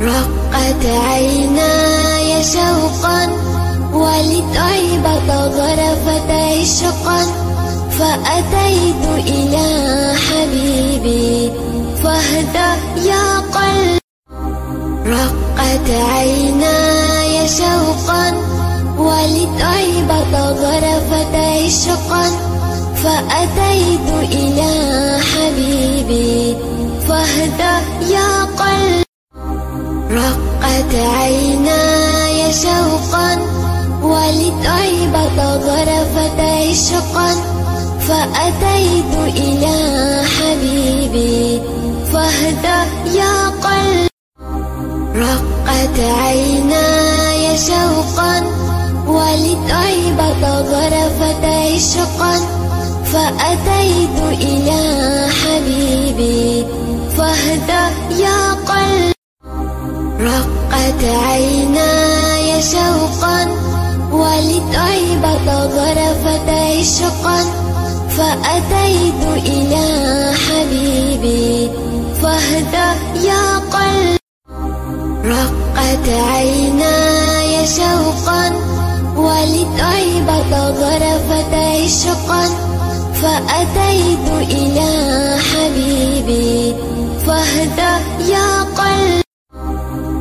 رقت عيناي شوقا ولطيبة ظرفت عشقا فأتيت إلى حبيبي فاهدى يا قلبي. رقت عيناي شوقا ولطيبة ظرفت عشقا فأتيت إلى حبيبي فاهدى يا قلبي. رقت عيناي شوقا ولطيبة ظرفت عشقا فأتيت إلى حبيبي فاهدى يا قلبي. رقت عيناي شوقا ولطيبة ظرفت عشقا فأتيت إلى حبيبي فاهدى يا قلبي. رقت عيناي شوقا ولطيبة ظرفت عشقا فأتيت إلى حبيبي فاهدى يا قلبي. رقت عيناي شوقا ولطيبة ظرفت عشقا فأتيت إلى حبيبي فاهدى يا قلبي.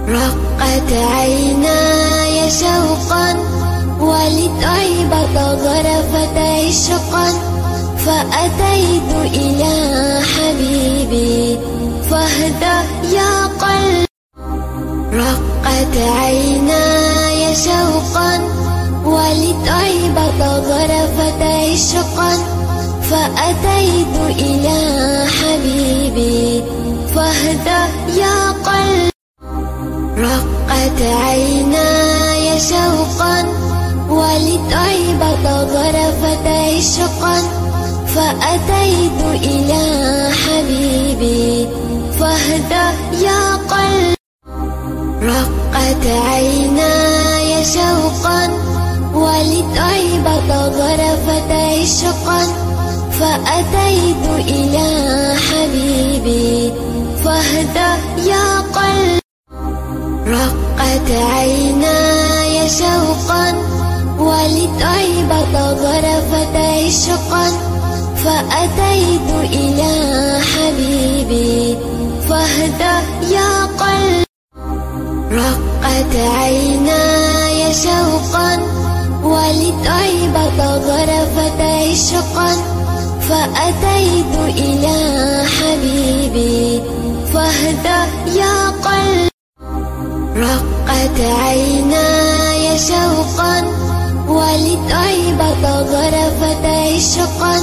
رقت عيناي شوقا ولطيبة ظرفت عشقا فأتيت إلى حبيبي فاهدى يا قلبي. رقت عيناي شوقا ولطيبة ظرفت عشقا فأتيت إلى حبيبي فاهدى يا قلبي. رقت عيناي شوقا ولطيبة ظرفت عشقا فأتيت إلى حبيبي فاهدى يا قلبي. رقت عيناي شوقا ولطيبة ظرفت عشقا فأتيت إلى حبيبي فاهدى يا قلبي. رقت عيناي شوقا ولطيبة ظرفت عشقا فأتيت إلى حبيبي فاهدى يا قلبي. رقت عيناي شوقا ولطيبة ظرفت عشقا فأتيت إلى حبيبي فاهدى يا قلبي. رقت عيناي شوقا ولطيبة ظرفت عشقا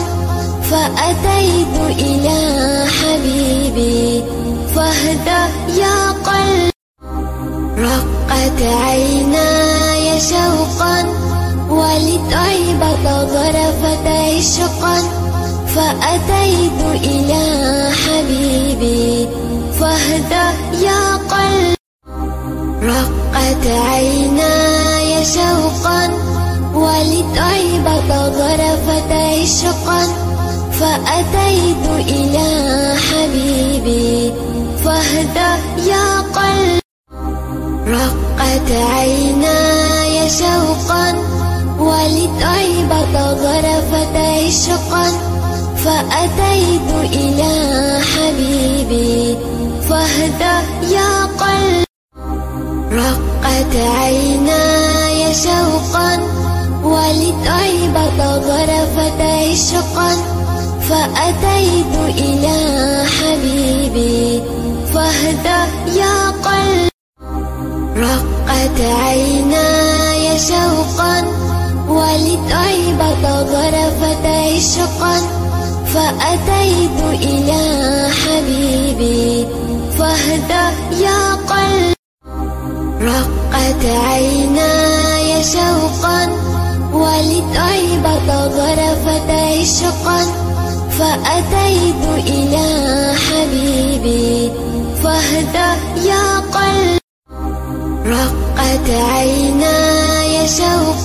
فأتيت إلى حبيبي فاهدى يا قلبي. رقت عيناي شوقا ولطيبة ظرفت عشقا فأتيت إلى حبيبي فاهدى يا قلبي. رقت عيناي شوقا ولطيبة ظرفت عشقا فأتيت إلى حبيبي فاهدى يا قلبي. رقت عيناي شوقا ولطيبة ظرفت عشقا فأتيت إلى حبيبي فاهدى يا قلبي. رقت عيناي شوقا ولطيبة ظرفت عشقا فأتيت إلى حبيبي فاهدى يا قلبي. رقت عيناي شوقا ولطيبة ظرفت عشقا فأتيت إلى حبيبي فاهدى يا قلبي. رقت عيناي شوقا ولطيبة ظرفت عشقا فأتيت إلى حبيبي فاهدى يا قلبي. رقت عيناي شوقا